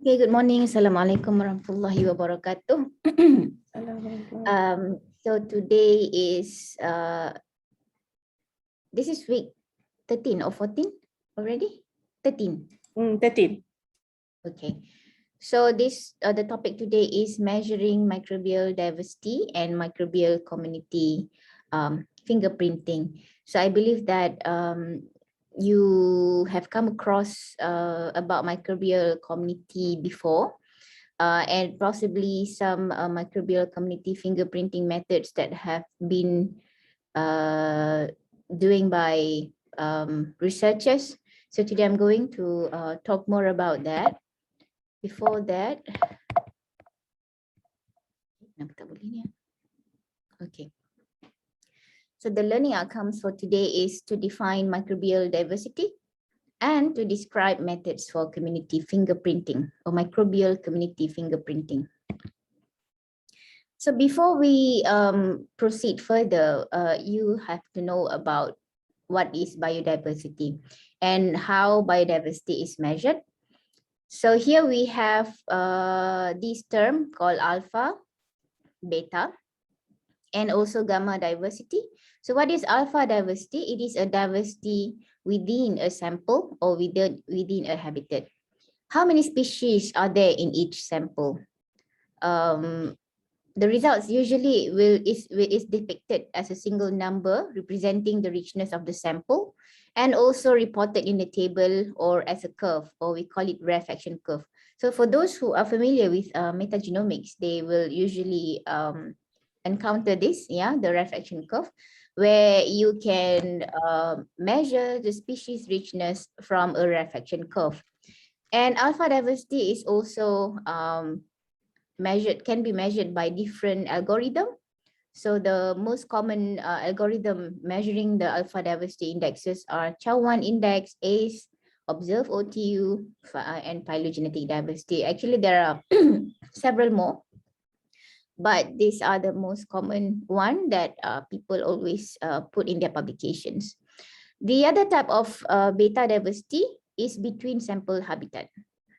Okay, good morning. Assalamualaikum warahmatullahi wabarakatuh. So today is this is week 13 or 14 already? 13. 13. Okay. So this the topic today is measuring microbial diversity and microbial community fingerprinting. So I believe that you have come across about microbial community before. And possibly some microbial community fingerprinting methods that have been doing by researchers. So today I'm going to talk more about that. Before that, okay. So the learning outcomes for today is to define microbial diversity and to describe methods for community fingerprinting or microbial community fingerprinting. So before we proceed further, you have to know about what is biodiversity and how biodiversity is measured. So here we have this term called alpha, beta, and also gamma diversity. So what is alpha diversity? It is a diversity within a sample or within a habitat. How many species are there in each sample? The results usually is depicted as a single number representing the richness of the sample and also reported in the table or as a curve, or we call it rarefaction curve. So for those who are familiar with metagenomics, they will usually encounter this, the rarefaction curve, where you can measure the species richness from a rarefaction curve. And alpha diversity is also can be measured by different algorithm. So the most common algorithm measuring the alpha diversity indexes are Chow-1 index, ACE, observed OTU, and phylogenetic diversity. Actually, there are several more, but these are the most common one that people always put in their publications. The other type of beta diversity is between sample habitat.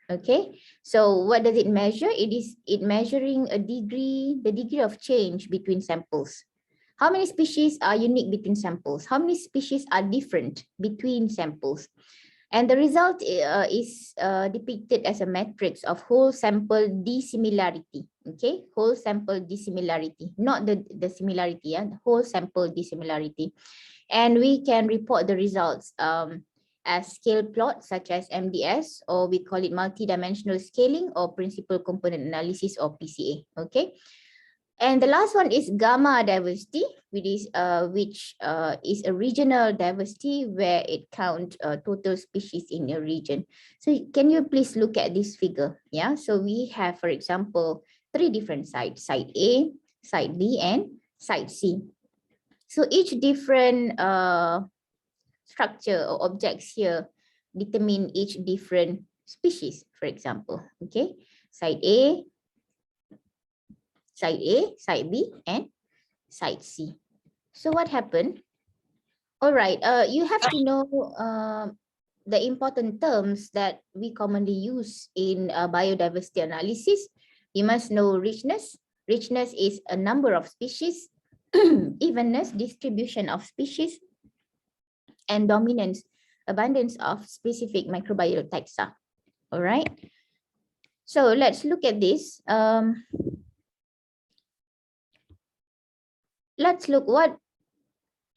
Okay, so what does it measure? It measuring the degree of change between samples. How many species are unique between samples? How many species are different between samples? And the result is depicted as a matrix of whole sample dissimilarity. Okay, whole sample dissimilarity, not the similarity, the whole sample dissimilarity. And we can report the results as scale plots such as MDS, or we call it multi-dimensional scaling or principal component analysis, or PCA. Okay. And the last one is gamma diversity, which is a regional diversity where it counts total species in a region. So can you please look at this figure? Yeah. So we have, for example, 3 different sites: site A, site B, and site C. So each different structure or objects here determine each different species, for example. Okay, site A, site B, and site C. So what happened? All right, you have to know the important terms that we commonly use in biodiversity analysis. You must know richness. Richness is a number of species, evenness, distribution of species, and dominance, abundance of specific microbial taxa. All right. So let's look at this. Let's look what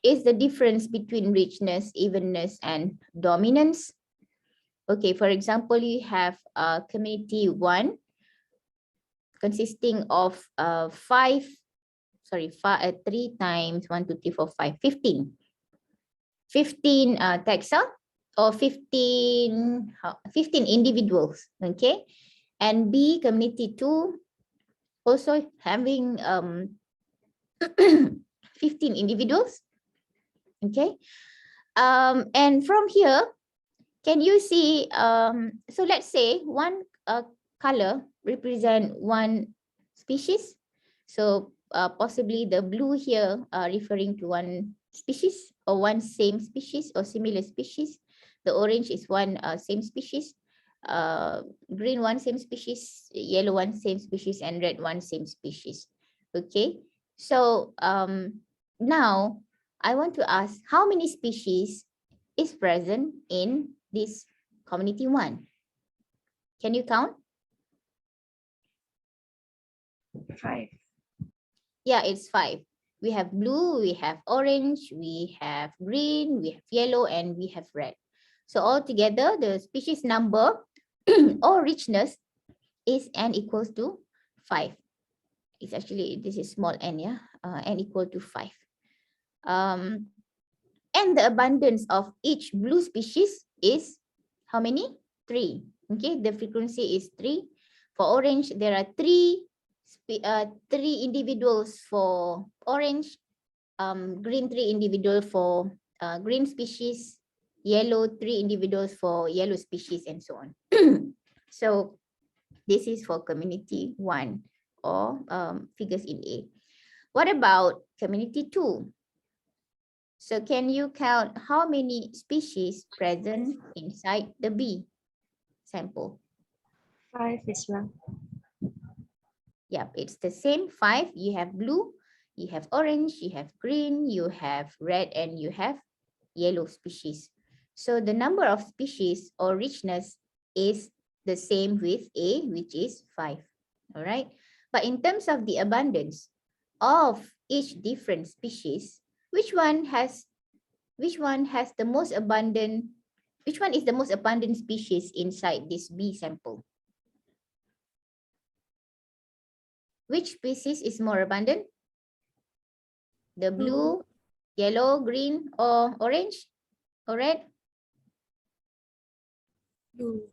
is the difference between richness, evenness, and dominance. Okay, for example, you have community 1 consisting of 3 times 1, 2, 3, 4, 5, 15. 15 taxa or 15 individuals. Okay, and B, community 2 also having 15 individuals. Okay, and from here, can you see, so let's say one color represent one species. So possibly the blue here referring to one species or one same species or similar species. The orange is one same species. green one same species, yellow one same species, and red one same species. Okay, so now I want to ask how many species is present in this community one? Can you count? 5. Yeah, it's 5. We have blue, we have orange, we have green, we have yellow, and we have red. So altogether, the species number or richness is n equals to 5. It's actually, this is small n, yeah, n equal to 5. And the abundance of each blue species is how many? 3. Okay, the frequency is 3. For orange, there are 3 individuals for orange, green 3 individual for green species, yellow 3 individuals for yellow species, and so on. So this is for community 1 or figures in A. What about community 2? So can you count how many species present inside the B sample? 5 as well. Yep, it's the same 5. You have blue, you have orange, you have green, you have red, and you have yellow species. So the number of species or richness is the same with A, which is 5. All right. But in terms of the abundance of each different species, which one is the most abundant species inside this B sample? Which species is more abundant? The blue, yellow, green, or orange, or red? Blue.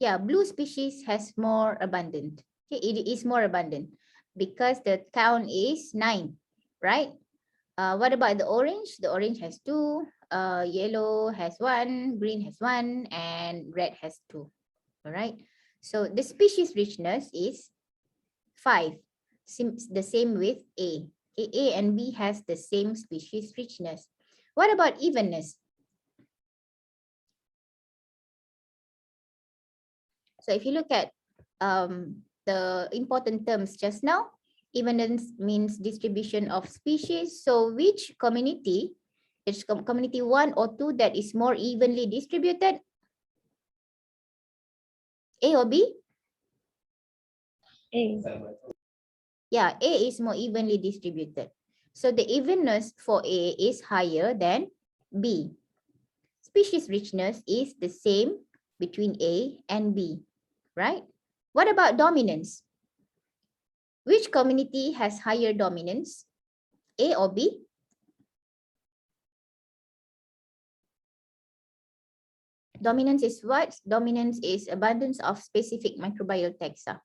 Yeah, blue species has more abundant. Okay, it is more abundant because the count is 9, right? What about the orange? The orange has 2, yellow has 1, green has 1, and red has 2. All right. So the species richness is 5. The same with A. A and B has the same species richness. What about evenness? So if you look at the important terms just now, evenness means distribution of species. So which community, it's community 1 or 2 that is more evenly distributed? A or B? A. Yeah, A is more evenly distributed. So the evenness for A is higher than B. Species richness is the same between A and B, right? What about dominance? Which community has higher dominance? A or B? Dominance is what? Dominance is abundance of specific microbial taxa.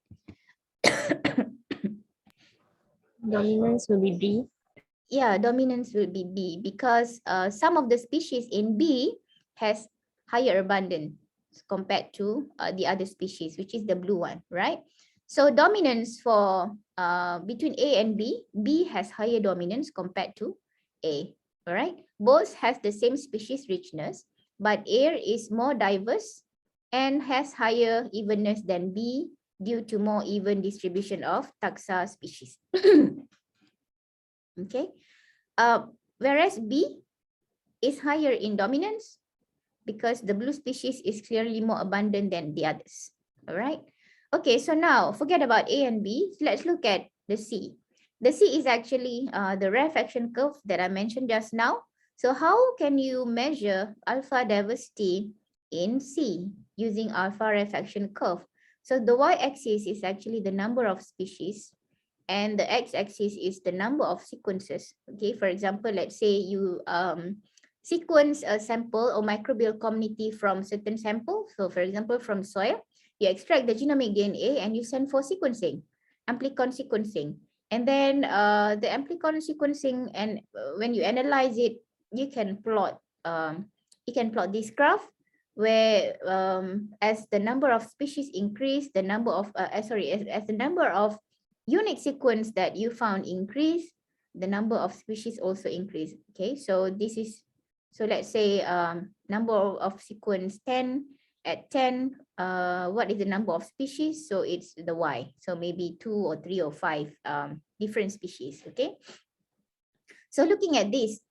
Dominance will be B. Yeah, dominance will be B because some of the species in B has higher abundance compared to the other species, which is the blue one, right? So dominance for between A and B, B has higher dominance compared to A, all right? Both has the same species richness, but A is more diverse and has higher evenness than B due to more even distribution of taxa species. Okay, whereas B is higher in dominance because the blue species is clearly more abundant than the others. All right. Okay, so now forget about A and B. Let's look at the C. The C is actually the rarefaction curve that I mentioned just now. So how can you measure alpha diversity in C using alpha rarefaction curve? So the y-axis is actually the number of species and the x-axis is the number of sequences. Okay, for example, let's say you sequence a sample or microbial community from certain sample. So for example, from soil, you extract the genomic DNA and you send for sequencing, amplicon sequencing. And then the amplicon sequencing, and when you analyze it, you can plot this graph where as the number of species increase, the number of as the number of unique sequence that you found increase, the number of species also increase. Okay, so this is, so let's say number of sequence 10 at 10, what is the number of species? So it's the Y. So maybe 2 or 3 or 5 different species, okay? So looking at this,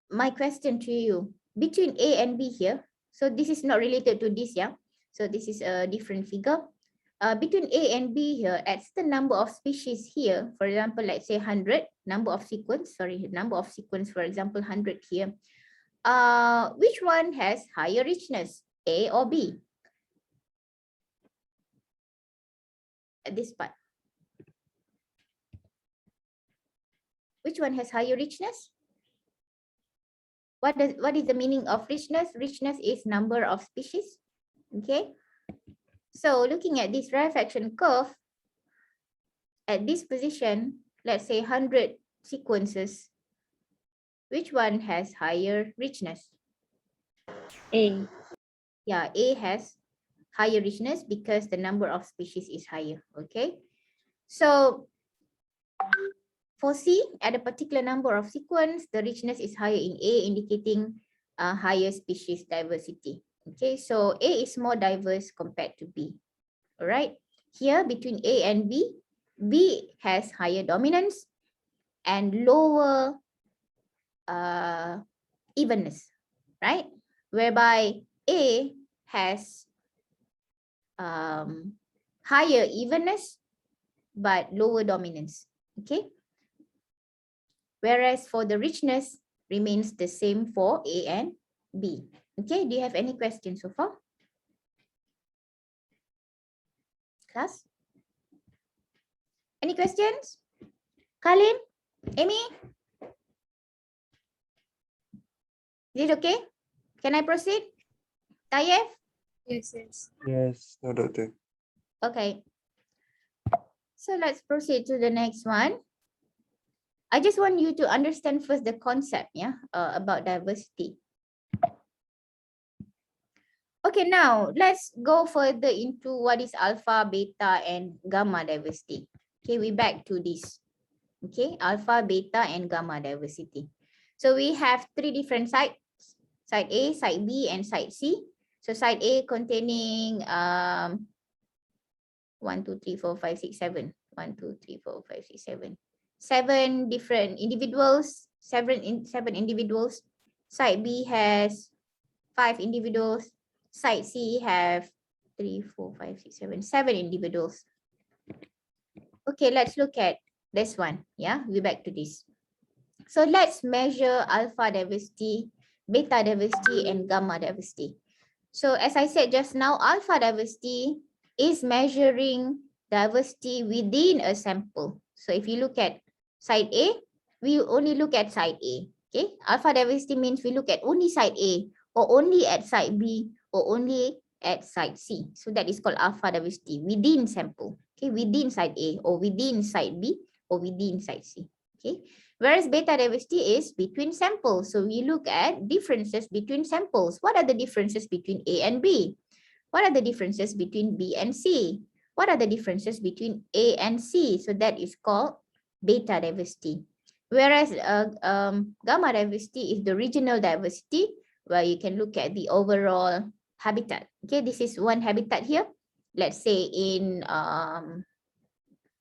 my question to you, between A and B here, so this is not related to this, yeah? So this is a different figure. Between A and B here, at the number of species here, for example, let's say 100, number of sequence, for example, 100 here. Which one has higher richness, A or B? At this part. Which one has higher richness? What is the meaning of richness? Richness is number of species. Okay. So looking at this rarefaction curve, at this position, let's say 100 sequences, which one has higher richness? A. Yeah, A has higher richness because the number of species is higher. Okay. So for C, at a particular number of sequence, the richness is higher in A, indicating higher species diversity. Okay, so A is more diverse compared to B. All right, here between A and B, B has higher dominance and lower evenness, right? Whereby A has higher evenness but lower dominance. Okay. Whereas for the richness remains the same for A and B. Okay, do you have any questions so far? Class? Any questions? Kalin? Amy? Is it okay? Can I proceed? Tayef? Yes, yes. Yes, no, doctor. Okay. So let's proceed to the next one. I just want you to understand first the concept, yeah, about diversity. Okay, now let's go further into what is alpha, beta, and gamma diversity. Okay, we back to this. Okay, alpha, beta, and gamma diversity. So we have 3 different sites, site A, site B, and site C. So site A containing 1, 2, 3, 4, 5, 6, 7. 1, 2, 3, 4, 5, 6, 7. 7 different individuals, 7 individuals. Site B has 5 individuals. Site C have 3, 4, 5, 6, 7, 7 individuals. Okay, let's look at this one. Yeah, we're back to this. So let's measure alpha diversity, beta diversity, and gamma diversity. So as I said just now, alpha diversity is measuring diversity within a sample. So if you look at site A, we only look at site A. Okay, alpha diversity means we look at only site A, or only at site B, or only at site C. So that is called alpha diversity within sample. Okay, within site A, or within site B, or within site C. Okay, whereas beta diversity is between samples. So we look at differences between samples. What are the differences between A and B? What are the differences between B and C? What are the differences between A and C? So that is called beta diversity. Whereas gamma diversity is the regional diversity, where you can look at the overall habitat. Okay, this is one habitat here. Let's say in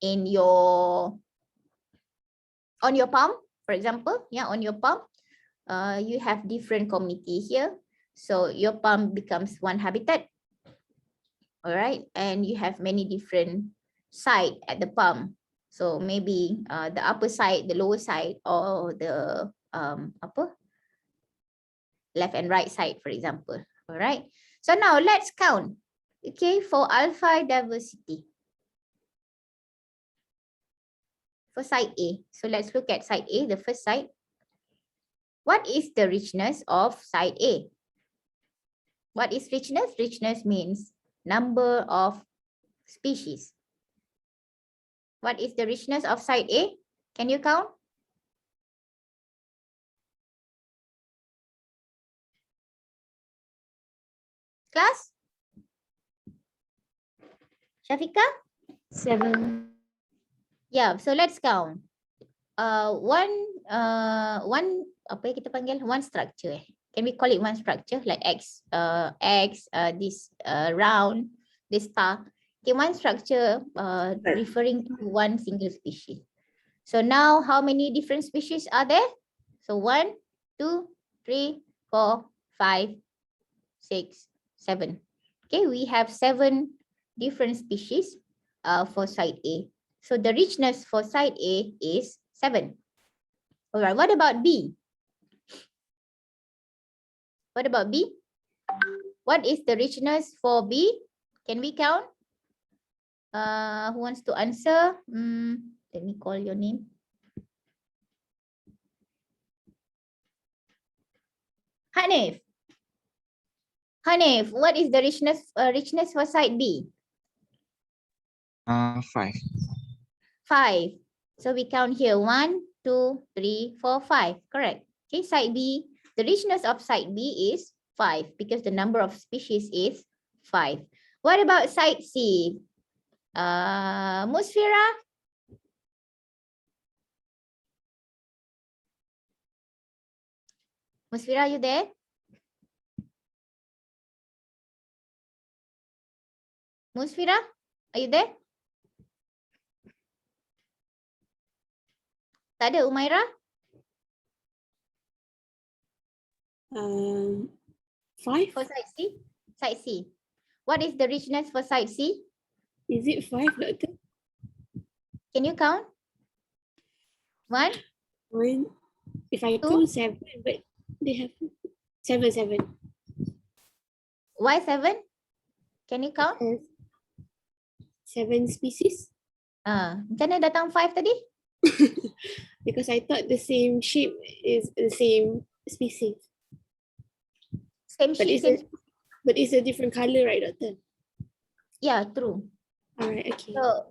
your on your palm, for example, yeah, on your palm, you have different community here. So your palm becomes one habitat. All right, and you have many different side at the palm. So maybe the upper side, the lower side, or the left and right side, for example. All right. So now let's count. Okay, for alpha diversity. For site A. So let's look at site A, the first site. What is the richness of site A? What is richness? Richness means number of species. What is the richness of site A? Can you count? Class? Shafika? 7. Yeah, so let's count. One apa kita panggil? One structure. Can we call it one structure like X, this round, this star? Okay, one structure referring to one single species. So now how many different species are there? So 1, 2, 3, 4, 5, 6, 7. Okay, we have 7 different species for site A. So the richness for site A is 7. All right, what about B? What about B? What is the richness for B? Can we count? Who wants to answer? Let me call your name. Hanif. Hanif, what is the richness for site B? 5. 5. So we count here 1, 2, 3, 4, 5. Correct. Okay, site B. The richness of site B is 5 because the number of species is 5. What about site C? Musfira? Musfira, are you there? Musfira, are you there? Tak ada, Umaira? 5? For site C? Site C. What is the richness for site C? Is it 5, Doctor? Can you count? 1, 1. If I 2. count 7, but they have 7. Why 7? Can you count? 7 species. Macam mana datang 5 tadi? Because I thought the same shape is the same species. Same But shape, it's but it's a different color, right, Doctor? Yeah, true. Alright, okay. So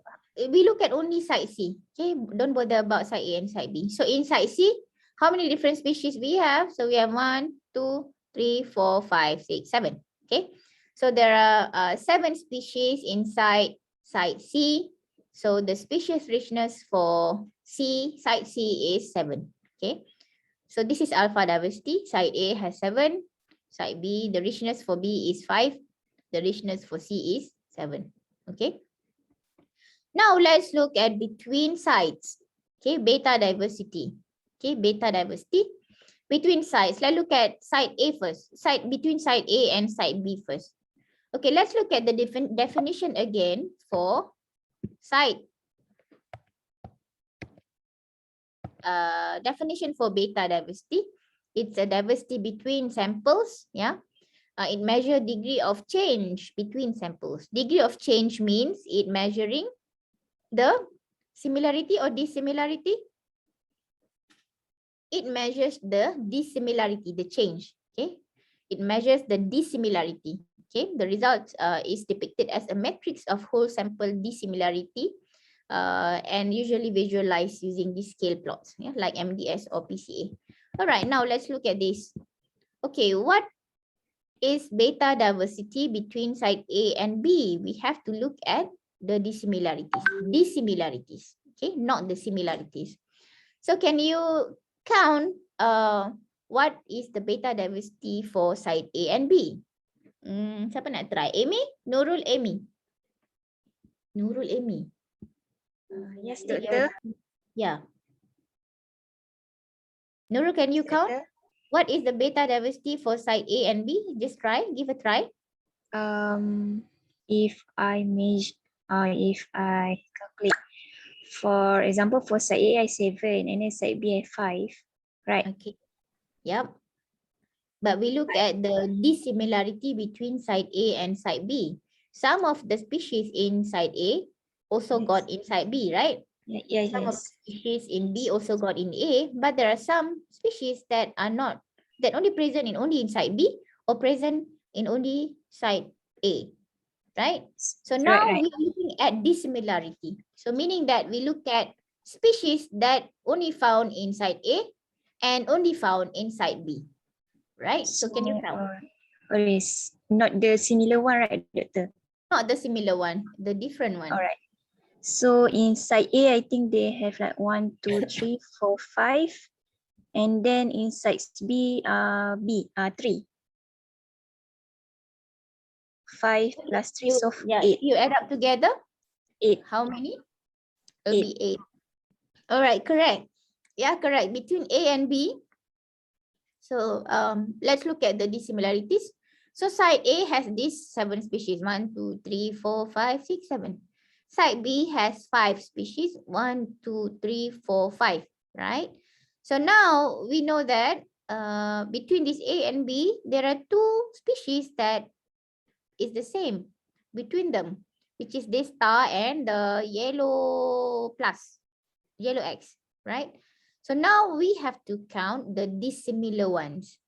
we look at only site C. Okay, don't bother about site A and site B. So in site C, how many different species we have? So we have 1, 2, 3, 4, 5, 6, 7. Okay, so there are 7 species inside site C. So the species richness for site C is 7. Okay, so this is alpha diversity. Site A has 7. Site B, the richness for B is 5. The richness for C is 7. Okay. Now let's look at between sites. Okay, beta diversity. Okay, beta diversity between sites. Let's look at site A first. Between site A and site B first. Okay, let's look at the definition again for site. Definition for beta diversity. It's a diversity between samples. Yeah. It measures degree of change between samples. Degree of change means it measuring the similarity or dissimilarity. It measures the dissimilarity, the change. Okay, it measures the dissimilarity. Okay, the result is depicted as a matrix of whole sample dissimilarity, and usually visualized using these scale plots, yeah, like MDS or PCA. All right, now let's look at this. Okay, what is beta diversity between site A and B? We have to look at the dissimilarities. Okay, not the similarities. So can you count what is the beta diversity for site A and B? Siapa nak try? Amy? Nurul Amy. Nurul Amy. Yes, Doctor. Yeah. Nurul, can you count? Doctor. What is the beta diversity for site A and B? Just try, give a try. If I calculate, for example, for site A I 7 and then site B I 5, right? Okay. Yep. But we look at the dissimilarity between site A and site B. Some of the species in site A also got in site B, right? Yeah, Some of the yes. species in B also got in A, but there are some species that are not, that only present in only in site B or present in only site A, right? So now Right. we're looking at dissimilarity. So meaning that we look at species that only found in site A and only found in site B, right? So can you count? Or is not the similar one, right, Doctor? Not the similar one, the different one. All right. So in site A, I think they have like 1, 2, 3, 4, 5. And then in sites B, 3. 5 plus 3, so If 8. you add up together, 8. how many? It'll Eight. be 8. All right, correct. Yeah, correct. Between A and B. So let's look at the dissimilarities. So side A has these 7 species. 1, 2, 3, 4, 5, 6, 7. Side B has 5 species. 1, 2, 3, 4, 5. Right? So now we know that between this A and B, there are 2 species that is the same between them, which is this star and the yellow plus, yellow X, right? So now we have to count the dissimilar ones,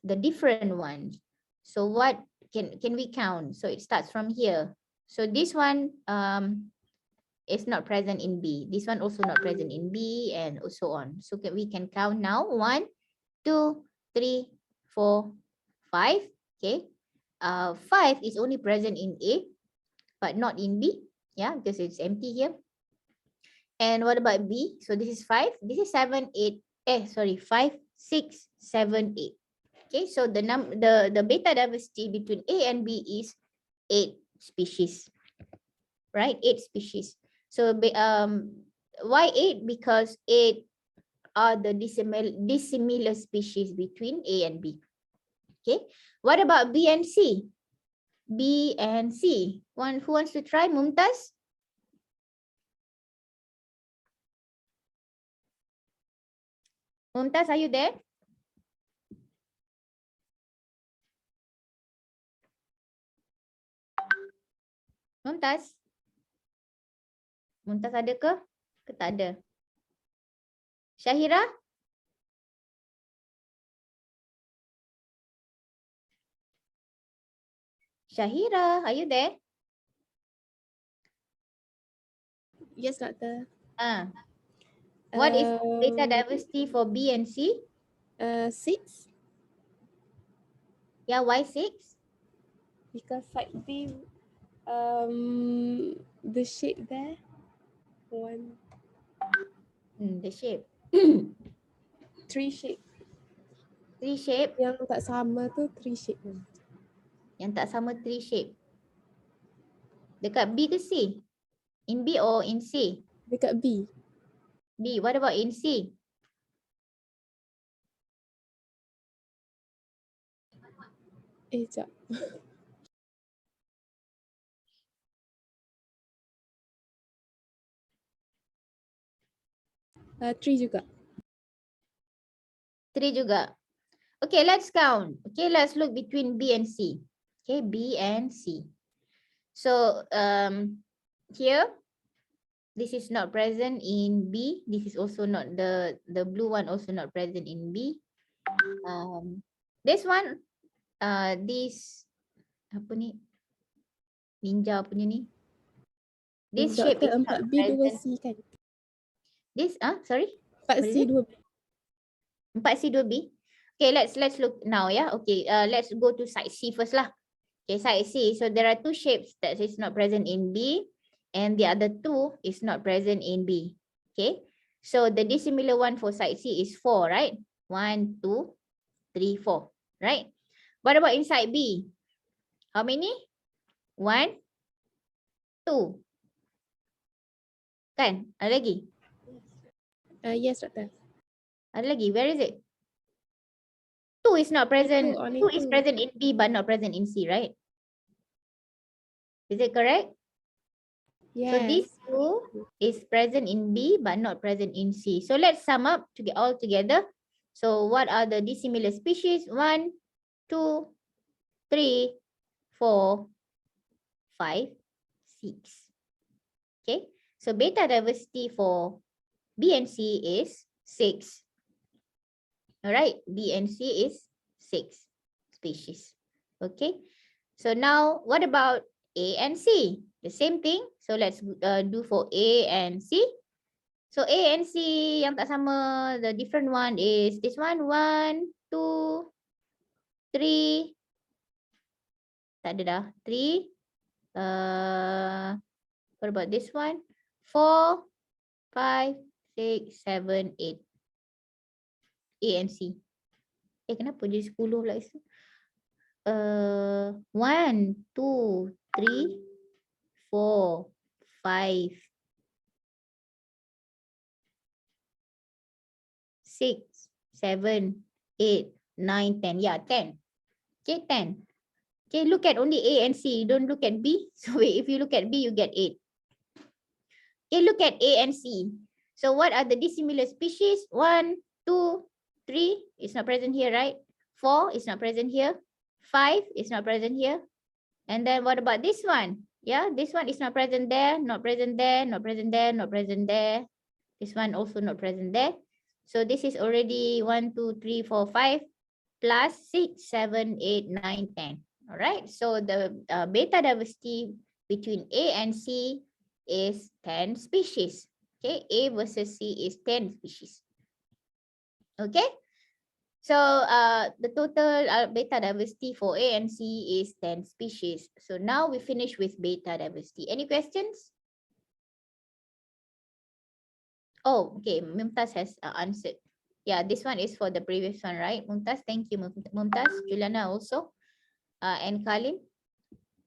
the different ones. So what can we count? So it starts from here. So this one is not present in B. This one also not present in B, and so on. So we can count now. 1, 2, 3, 4, 5. Okay. 5 is only present in A, but not in B. Yeah, because it's empty here. And what about B? So this is 5. This is 7, 8. 5, 6, 7, 8. Okay, so the beta diversity between A and B is 8 species. Right? 8 species. So why 8? Because 8 are the dissimilar species between A and B. Okay. What about B and C? B and C. Who wants to try? Mumtaz? Mumtaz, are you there? Mumtaz? Mumtaz ada ke? Ke tak ada? Syahira? Syahira, are you there? Yes, Doctor. What is data diversity for B and C? 6. Yeah, why 6? Because side B, the shape there, 1, The shape. 3 shape. 3 shape. Yang tak sama tu 3 shape. Yang tak sama 3 shape. Dekat B ke C? In B or in C? Dekat B. B. What about in C? Sekejap. 3 juga. 3 juga. Okay, let's count. Okay, let's look between B and C. Okay, B and C. So here, this is not present in B. This is also not the blue one also not present in B. This one, this apa ni? Ninja punya ni. This shape is not 4B, present. 2C kan? This sorry? 4C, 2B. 4C 2B. Okay, let's look now, yeah. Okay, let's go to side C first lah. Okay, side C. So there are 2 shapes that is not present in B, and the other 2 is not present in B. Okay, so the dissimilar one for side C is 4, right? 1, 2, 3, 4, right? What about inside B? How many? 1, 2. Kan? Ada lagi? Yes, Doctor. Ada lagi? Where is it? 2 is not present. only 2 is two. present in B but not present in C, right? Is it correct? Yes. So this 2 is present in B but not present in C. So let's sum up to get all together. So what are the dissimilar species? 1, 2, 3, 4, 5, 6. Okay. So beta diversity for B and C is 6. All right. B and C is 6 species. Okay. So now what about A and C? The same thing. So let's do for A and C. So A and C yang tak sama, the different one is this one. 1, 2, 3. Tak ada dah. 3. What about this one? 4, 5, 6, 7, 8. A and C. Kenapa jadi 10 pula itu? 1, 2, 3, 4, 5, 6, 7, 8, 9, 10. Yeah, 10. Okay, 10. Okay, look at only A and C. Don't look at B. So if you look at B, you get 8. Okay, look at A and C. So what are the dissimilar species? 1, 2, 3 is not present here, right? 4 is not present here. 5 is not present here. And then what about this one? Yeah, this one is not present there, not present there, not present there, not present there. This one also not present there. So this is already 1, 2, 3, 4, 5 plus 6, 7, 8, 9, 10. All right. So the beta diversity between A and C is 10 species. Okay, A versus C is 10 species. Okay. So the total beta diversity for A and C is 10 species. So now we finish with beta diversity. Any questions? Oh, okay. Mumtaz has answered. Yeah, this one is for the previous one, right? Mumtaz, thank you, Mumtaz. Juliana also. And Kalim.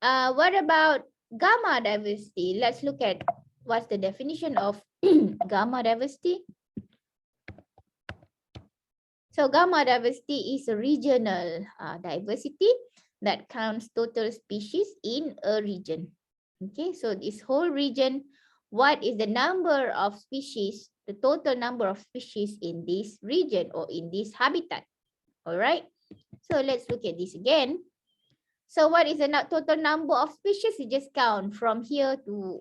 What about gamma diversity? Let's look at what's the definition of gamma diversity. So gamma diversity is a regional diversity that counts total species in a region. Okay, so this whole region, what is the number of species, the total number of species in this region or in this habitat? All right, so let's look at this again. So what is the total number of species? You just count from here to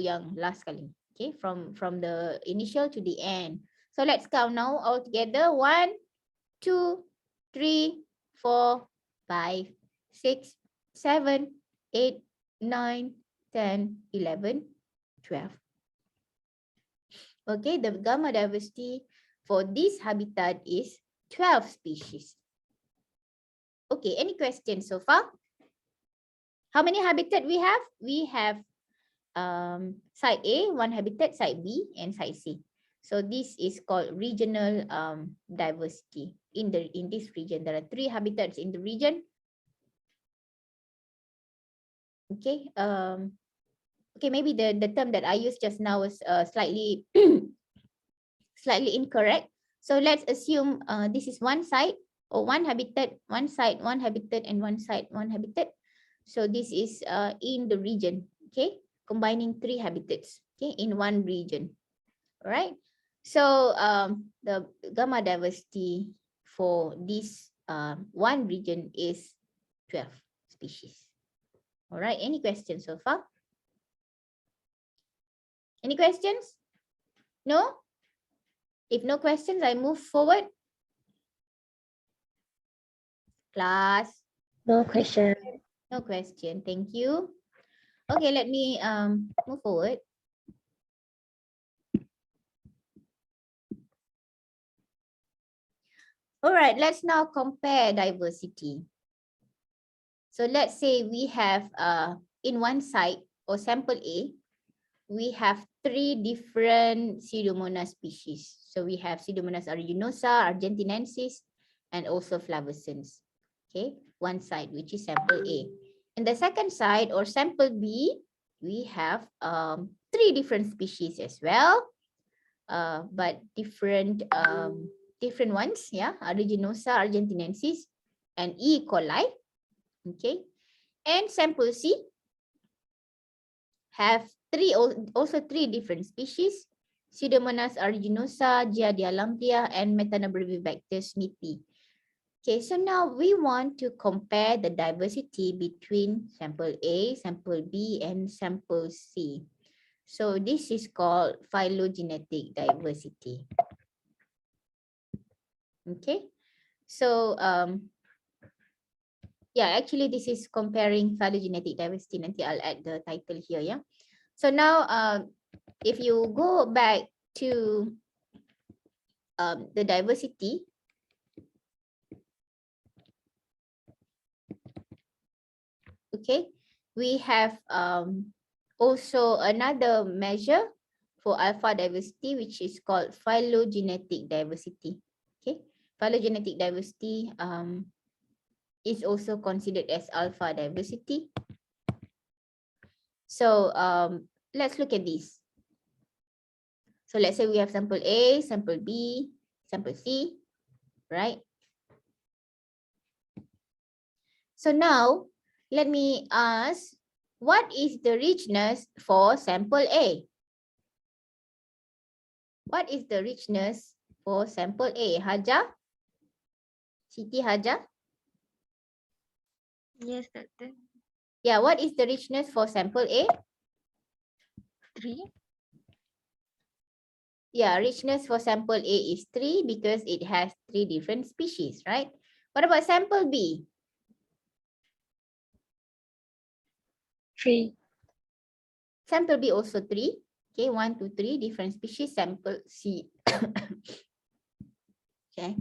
yang last kali. Okay, from the initial to the end. So let's count now all together. 1, 2, 3, 4, 5, 6, 7, 8, 9, 10, 11, 12. Okay, the gamma diversity for this habitat is 12 species. Okay, any questions so far? How many habitat we have? We have site A, 1 habitat, site B, and site C. So this is called regional diversity. In this region, there are 3 habitats in the region. Okay. Okay, maybe the term that I used just now was slightly slightly incorrect. So let's assume this is 1 site or 1 habitat, 1 site, 1 habitat, and 1 site, 1 habitat. So this is in the region. Okay, combining 3 habitats. Okay, in 1 region. All right. So the gamma diversity for this 1 region is 12 species. All right. Any questions so far? Any questions? No? If no questions, I move forward. Class. No question. No question. Thank you. Okay, let me move forward. All right, let's now compare diversity. So let's say we have in 1 site or sample A, we have 3 different Pseudomonas species. So we have Pseudomonas aeruginosa, argentinensis, and also flavescens. Okay, 1 site, which is sample A. In the second site or sample B, we have 3 different species as well, but different ones. Yeah, aeruginosa, argentinensis, and E. coli. Okay, and sample C have also 3 different species: Pseudomonas aeruginosa, Giardia lamblia, and Methanobrevibacter smithii. Okay, so now we want to compare the diversity between sample A, sample B, and sample C. So this is called phylogenetic diversity. Okay, so yeah, actually this is comparing phylogenetic diversity. Nanti I'll add the title here, yeah. So now if you go back to the diversity, okay, we have also another measure for alpha diversity, which is called phylogenetic diversity. Okay, phylogenetic diversity is also considered as alpha diversity. So let's look at this. So let's say we have sample A, sample B, sample C, right? So now let me ask, what is the richness for sample A? What is the richness for sample A? Haja? Siti Haja? Yes, doctor. Yeah, what is the richness for sample A? 3. Yeah, richness for sample A is 3 because it has 3 different species, right? What about sample B? 3. Sample B also 3. Okay, 1, 2, 3 different species. Sample C. Okay.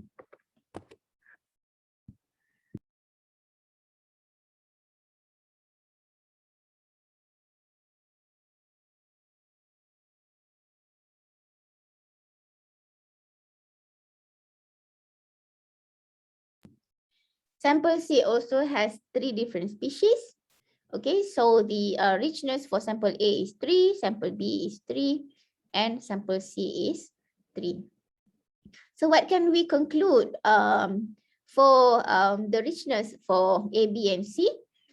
Sample C also has 3 different species. Okay, so the richness for sample A is 3, sample B is 3, and sample C is 3. So what can we conclude for the richness for A, B, and C?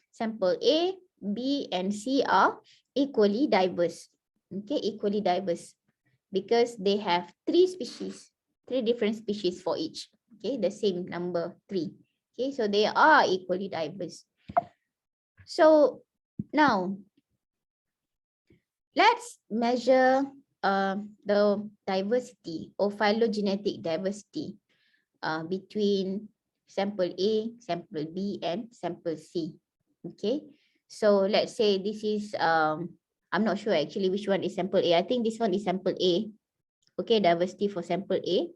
Sample A, B, and C are equally diverse. Okay, equally diverse because they have 3 species, 3 different species for each. Okay, the same number 3. Okay, so they are equally diverse. So now let's measure the diversity or phylogenetic diversity between sample A, sample B, and sample C. Okay, so let's say this is I'm not sure actually which one is sample A. I think this one is sample A. Okay, diversity for sample A.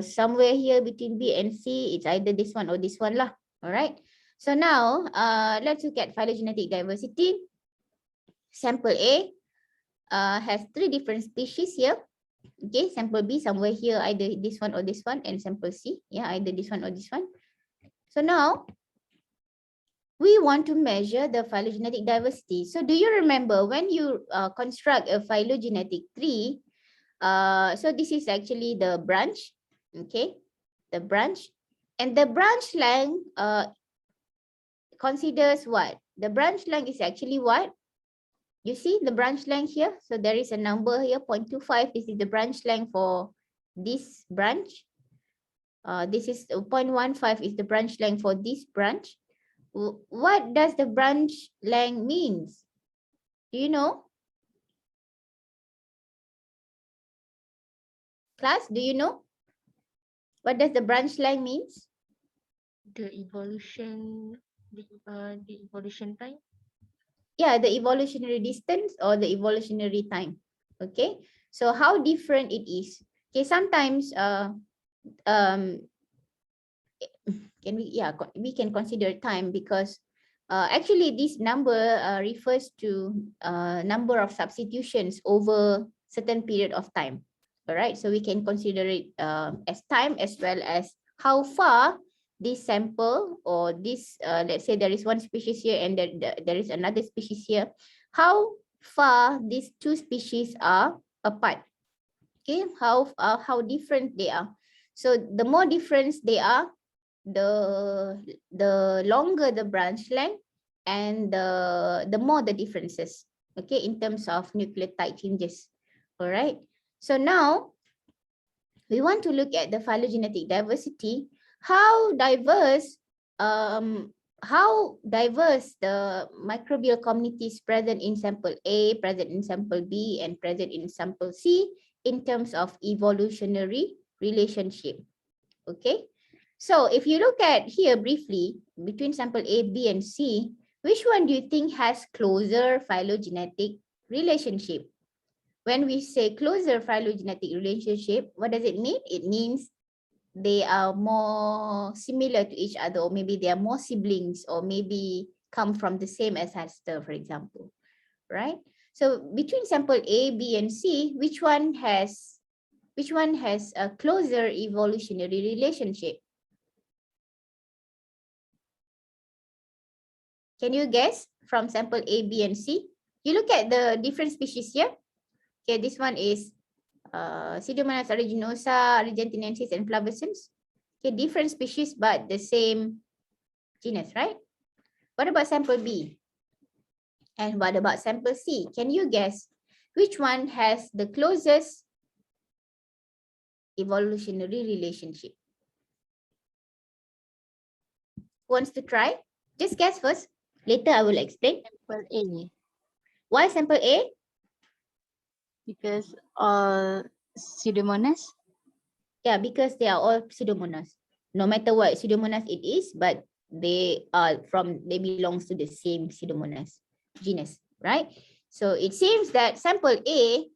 Somewhere here between B and C, it's either this one or this one lah. All right. So now let's look at phylogenetic diversity. Sample A has 3 different species here. Okay, sample B somewhere here, either this one or this one, and sample C, yeah, either this one or this one. So now we want to measure the phylogenetic diversity. So do you remember when you construct a phylogenetic tree? So this is actually the branch, okay, the branch, and the branch length considers what? The branch length is actually what? You see the branch length here. So there is a number here, 0.25. This is the branch length for this branch. This is 0.15 is the branch length for this branch. What does the branch length means? Do you know? Class, do you know? What does the branch length means? The evolution time. Yeah, the evolutionary distance or the evolutionary time. Okay, so how different it is. Okay, sometimes can we, yeah, we can consider time because actually this number refers to number of substitutions over certain period of time. All right, so we can consider it as time as well as how far this sample or this let's say there is one species here and there is another species here, how far these 2 species are apart. Okay, how different they are. So the more difference they are, the longer the branch length and the more the differences, okay, in terms of nucleotide changes. All right, so now we want to look at the phylogenetic diversity. How diverse the microbial communities present in sample A, present in sample B, and present in sample C in terms of evolutionary relationship. Okay, so if you look at here briefly between sample A, B, and C, which one do you think has closer phylogenetic relationship? When we say closer phylogenetic relationship, what does it mean? It means they are more similar to each other, or maybe they are more siblings, or maybe come from the same ancestor, for example, right? So between sample A, B, and C, which one has which one has a closer evolutionary relationship? Can you guess from sample A, B, and C? You look at the different species here. Okay, this one is Pseudomonas aeruginosa, argentinensis, and flavescens. Okay, different species but the same genus, right? What about sample B? And what about sample C? Can you guess which one has the closest evolutionary relationship? Who wants to try? Just guess first. Later I will explain. Sample A, Why sample A? because all Pseudomonas. Yeah, because they are all Pseudomonas. No matter what Pseudomonas it is, but they belongs to the same Pseudomonas genus, right? So it seems that sample A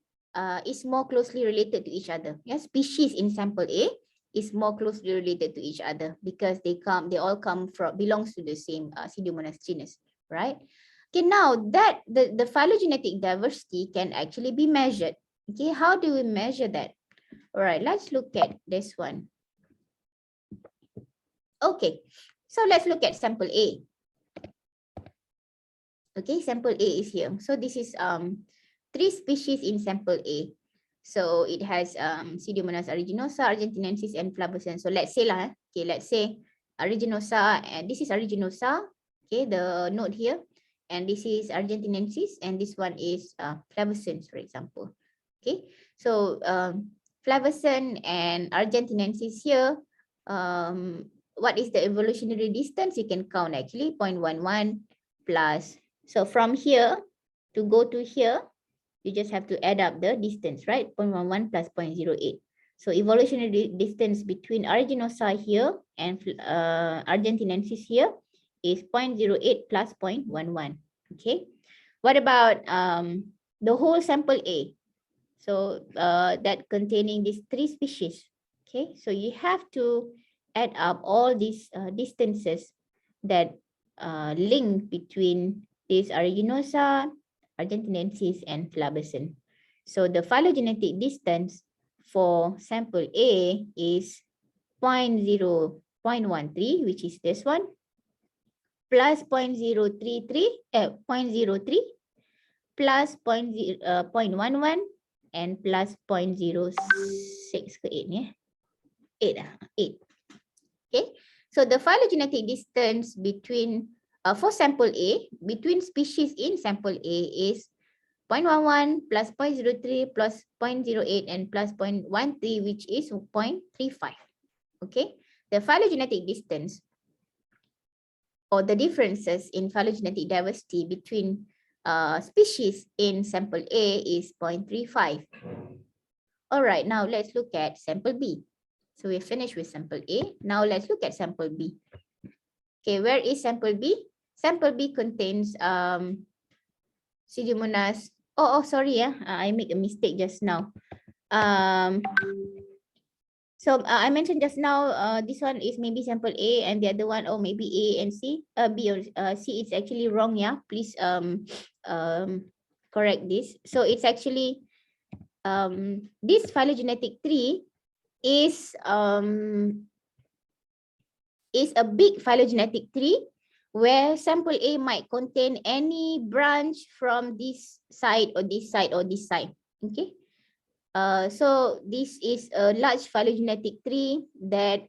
is more closely related to each other. Yeah, species in sample A is more closely related to each other because they all belongs to the same Pseudomonas genus, right? Okay, now that the phylogenetic diversity can actually be measured. Okay, how do we measure that? All right, let's look at this one. Okay, so let's look at sample A. Okay, sample A is here. So this is 3 species in sample A. So it has Pseudomonas aeruginosa, argentinensis, and flavescens. So let's say okay, let's say aeruginosa, and this is aeruginosa. Okay, the note here, and this is argentinensis, and this one is flavescens, for example. Okay, so flavescens and argentinensis here. What is the evolutionary distance? You can count actually 0.11 plus. So from here to go to here, you just have to add up the distance, right? 0.11 plus 0.08. So evolutionary distance between aeruginosa here and argentinensis here is 0.08 plus 0.11. Okay. What about the whole sample A? So that containing these 3 species. Okay. So you have to add up all these distances that link between this aeruginosa, argentinensis, and flavescens. So the phylogenetic distance for sample A is 0.13, which is this one, plus 0.03, plus 0.11, and plus 0.06 ke 8 ni. 8. Okay. So the phylogenetic distance between for sample A, between species in sample A is 0.11 plus 0.03 plus 0.08 and plus 0.13, which is 0.35. Okay, the phylogenetic distance or the differences in phylogenetic diversity between species in sample A is 0.35. All right, now let's look at sample B. So we finished with sample A. Now let's look at sample B. Okay, where is sample B? Sample B contains Pseudomonas. Sorry, I make a mistake just now. So I mentioned just now, this one is maybe sample A, and the other one, maybe A and C. B or C, it's actually wrong. Yeah, please correct this. So it's actually this phylogenetic tree is a big phylogenetic tree where sample A might contain any branch from this side or this side or this side. Okay. So this is a large phylogenetic tree that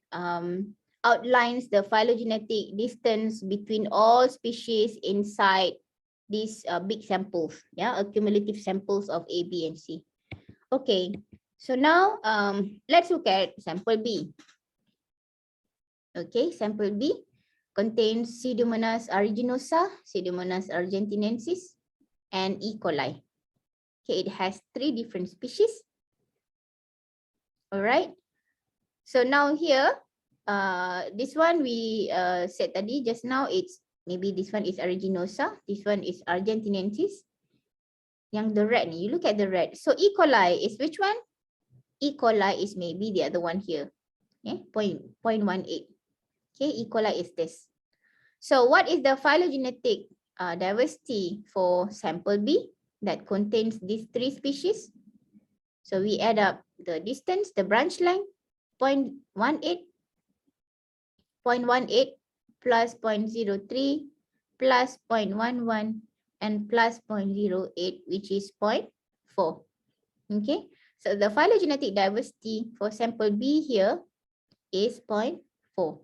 outlines the phylogenetic distance between all species inside these big samples, yeah, accumulative samples of A, B, and C. Okay, so now let's look at sample B. Okay, sample B contains Pseudomonas aeruginosa, Pseudomonas argentinensis, and E. coli. Okay, it has 3 different species. All right. So now here, this one we said tadi just now, it's maybe this one is aeruginosa, this one is argentinensis. Yang the red ni, you look at the red. So E. coli is which one? E. coli is maybe the other one here. Okay, 0.18. Okay, E. coli is this. So what is the phylogenetic diversity for sample B that contains these 3 species? So we add up the distance, the branch length, 0.18, 0.18 plus 0.03 plus 0.11 and plus 0.08, which is 0.4. Okay, so the phylogenetic diversity for sample B here is 0.4.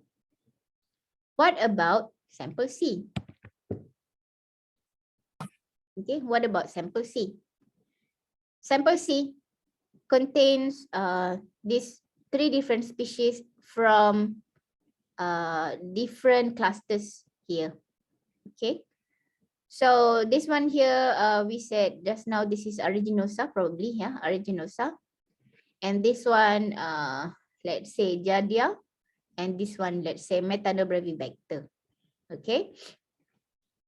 What about sample C? Okay, what about sample C? Sample C contains these 3 different species from different clusters here. Okay, so this one here, we said just now, this is Aeruginosa, probably, yeah, Aeruginosa. And this one, let's say Giardia, and this one, let's say Methanobrevibacter. Okay,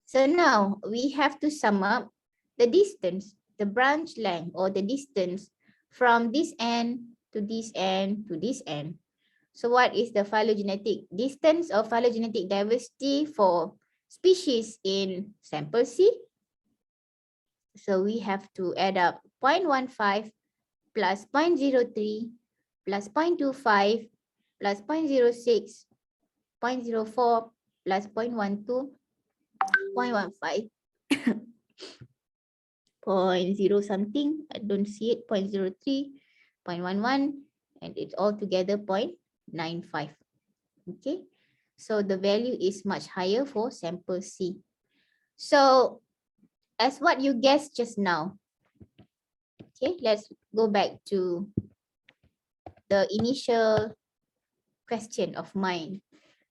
so now we have to sum up the distance, the branch length, or the distance from this end to this end to this end. So what is the phylogenetic distance or phylogenetic diversity for species in sample C? So we have to add up 0.15 plus 0.03 plus 0.25 plus 0.06, 0.04 plus 0.12, 0.15, 0.0 something, I don't see it, 0.03, 0.11, and it's all together 0.95. Okay, so the value is much higher for sample C. So as what you guessed just now, okay, let's go back to the initial question of mine.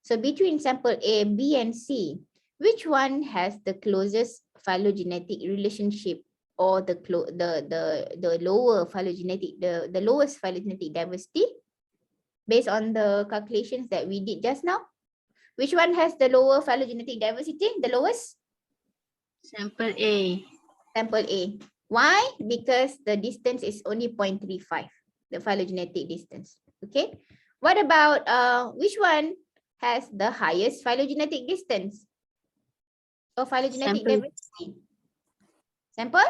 So between sample A, B, and C, which one has the closest phylogenetic relationship, or the lower phylogenetic, the lowest phylogenetic diversity based on the calculations that we did just now? Which one has the lower phylogenetic diversity, the lowest? Sample A. Sample A. Why? Because the distance is only 0.35, the phylogenetic distance. Okay. What about which one has the highest phylogenetic distance or phylogenetic Sample diversity? Sample?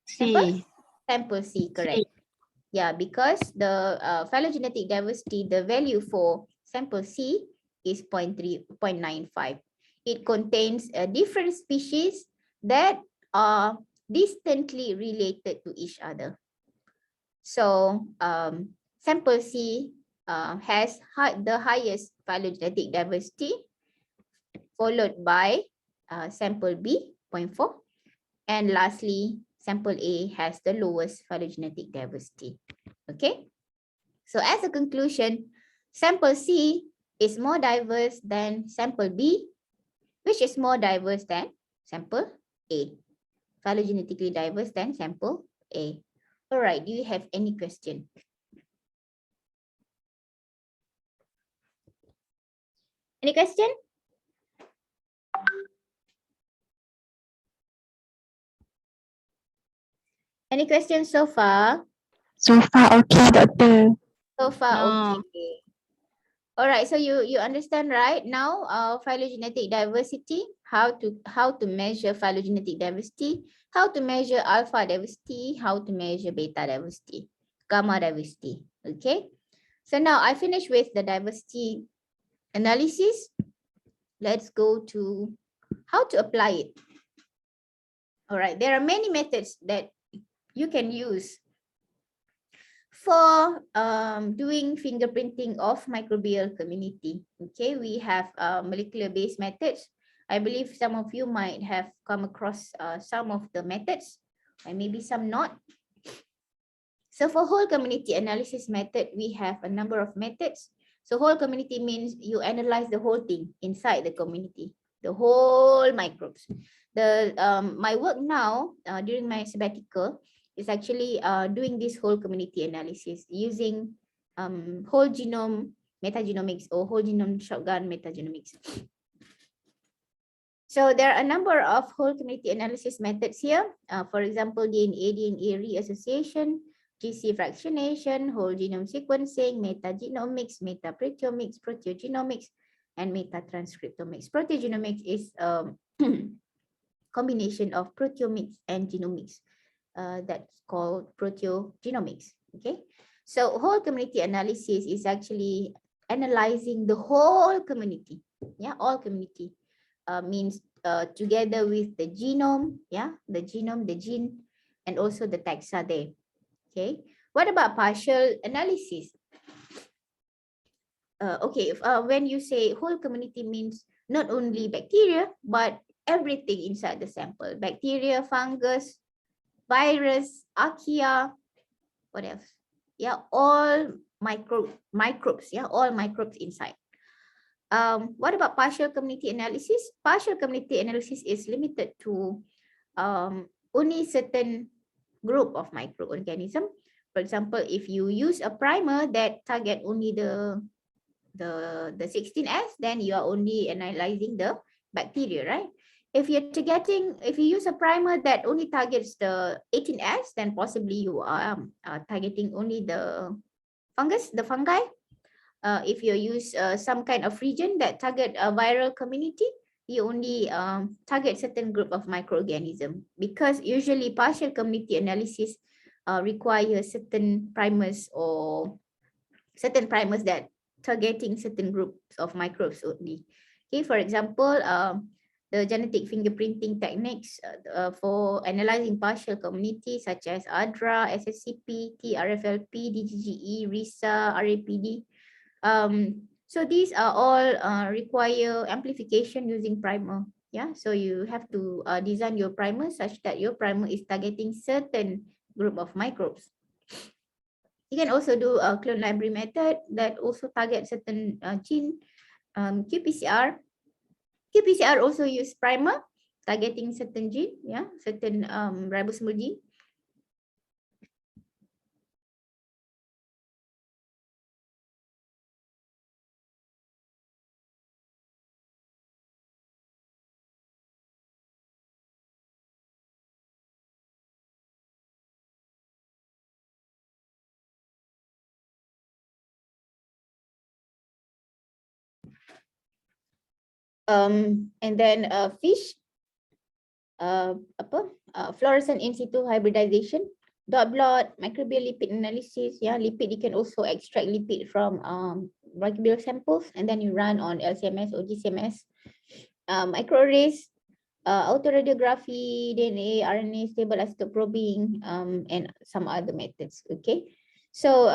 Sample? C. Sample C, correct. Yeah, because the phylogenetic diversity, the value for sample C is 0.95. It contains a different species that are distantly related to each other. So sample C has the highest phylogenetic diversity, followed by sample B, 0.4. And lastly, sample A has the lowest phylogenetic diversity. Okay. So as a conclusion, sample C is more diverse than sample B, which is more diverse than sample A. Phylogenetically diverse than sample A. All right, do you have any question? Any question? Any questions so far? So far, okay, doctor. So far, No. okay. All right, so you understand, right? Now, phylogenetic diversity, how to measure phylogenetic diversity, how to measure alpha diversity, how to measure beta diversity, gamma diversity. Okay. So now I finished with the diversity analysis. Let's go to how to apply it. All right, there are many methods that you can use for doing fingerprinting of microbial community. Okay, we have molecular based methods. I believe some of you might have come across some of the methods, and maybe some not. So for whole community analysis method, we have a number of methods. So whole community means you analyze the whole thing inside the community, the whole microbes. The my work now during my sabbatical is actually doing this whole community analysis using whole genome metagenomics or whole genome shotgun metagenomics. So there are a number of whole community analysis methods here. For example, DNA reassociation, GC fractionation, whole genome sequencing, metagenomics, metaproteomics, proteogenomics, and metatranscriptomics. Proteogenomics is a combination of proteomics and genomics. That's called proteogenomics. Okay, so whole community analysis is actually analyzing the whole community. Yeah, all community means together with the genome, yeah, the genome, the gene, and also the taxa there. Okay, what about partial analysis? Okay, when you say whole community means not only bacteria, but everything inside the sample. Bacteria, fungus, virus, archaea, what else? Yeah, all microbes, yeah, all microbes inside. What about partial community analysis? Partial community analysis is limited to only certain group of microorganism. For example, if you use a primer that target only the 16S, then you are only analyzing the bacteria, right? If you use a primer that only targets the 18S, then possibly you are targeting only the fungus, the fungi. If you use some kind of region that target a viral community, you only target certain group of microorganism, because usually partial community analysis requires certain primers that targeting certain groups of microbes only. Okay, for example, the genetic fingerprinting techniques for analyzing partial communities such as ADRA, SSCP, TRFLP, DGGE, RISA, RAPD. So these are all require amplification using primer. Yeah, so you have to design your primer such that your primer is targeting certain group of microbes. You can also do a clone library method that also target certain gene. qPCR. qPCR also use primer targeting certain gene, yeah, certain ribosomal gene. And then fish, fluorescent in situ hybridization, dot blot, microbial lipid analysis. Yeah, lipid, you can also extract lipid from microbial samples, and then you run on LCMS or GCMS. Microarrays, autoradiography, DNA, RNA, stable isotope probing, and some other methods. Okay, so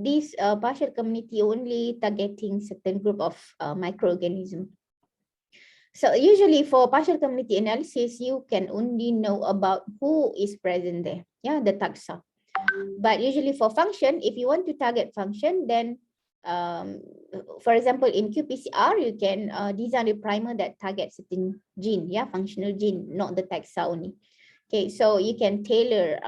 this partial community only targeting certain group of microorganisms. So usually for partial community analysis, you can only know about who is present there, yeah, the taxa. But usually for function, if you want to target function, then for example, in qPCR, you can design a primer that targets certain gene, yeah, functional gene, not the taxa only. Okay, so you can tailor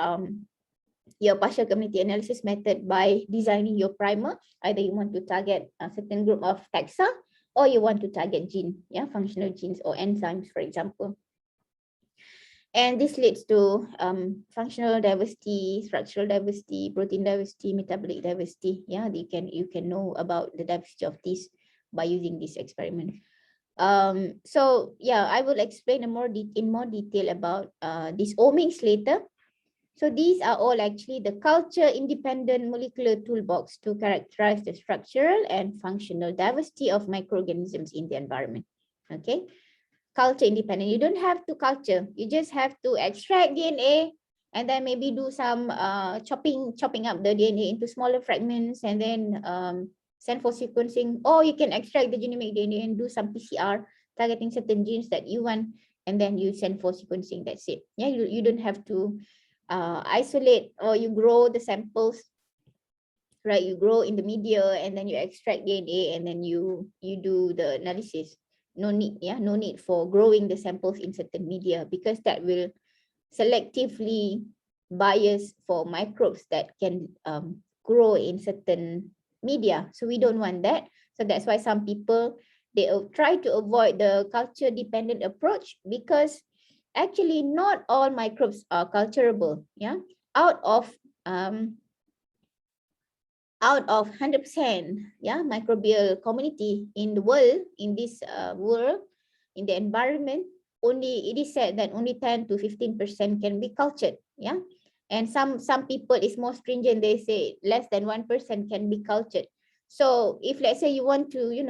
your partial community analysis method by designing your primer. Either you want to target a certain group of taxa, or you want to target gene, yeah, functional genes or enzymes, for example. And this leads to functional diversity, structural diversity, protein diversity, metabolic diversity. Yeah, you can know about the diversity of these by using this experiment. So yeah, I will explain in more detail about this omics later. So these are all actually the culture-independent molecular toolbox to characterize the structural and functional diversity of microorganisms in the environment. Okay, culture-independent. You don't have to culture. You just have to extract DNA and then maybe do some chopping up the DNA into smaller fragments and then send for sequencing. Or you can extract the genomic DNA and do some PCR targeting certain genes that you want, and then you send for sequencing. That's it. Yeah, you don't have to isolate, or you grow the samples, right? You grow in the media and then you extract DNA and then you do the analysis. No need, yeah, no need for growing the samples in certain media, because that will selectively bias for microbes that can grow in certain media. So we don't want that. So that's why some people, they try to avoid the culture dependent approach, because actually not all microbes are culturable. Yeah, out of 100%, yeah, microbial community in the world, in this world, in the environment, only it is said that only 10 to 15% can be cultured. Yeah, And some people is more stringent. They say less than 1% can be cultured. So if let's say you want to, you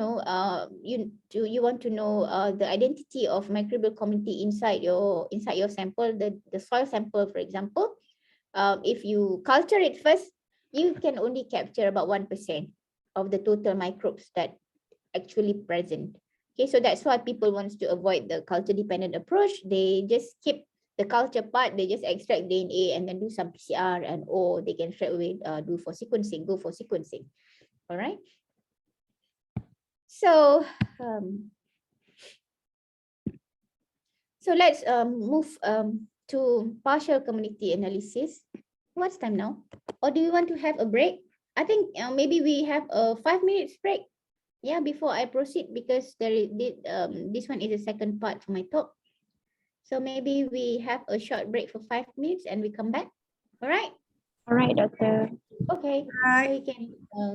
want to know the identity of microbial community inside your sample, the soil sample, for example, if you culture it first, you can only capture about 1% of the total microbes that actually present. Okay, so that's why people wants to avoid the culture dependent approach. They just keep the culture part, they just extract DNA and then do some PCR, and or they can straight away go for sequencing. All right. So let's move to partial community analysis. What's time now? Or do you want to have a break? I think maybe we have a 5 minutes break. Yeah, before I proceed, because this one is the second part for my talk. So maybe we have a short break for 5 minutes and we come back. All right. All right, doctor. Okay. So you can go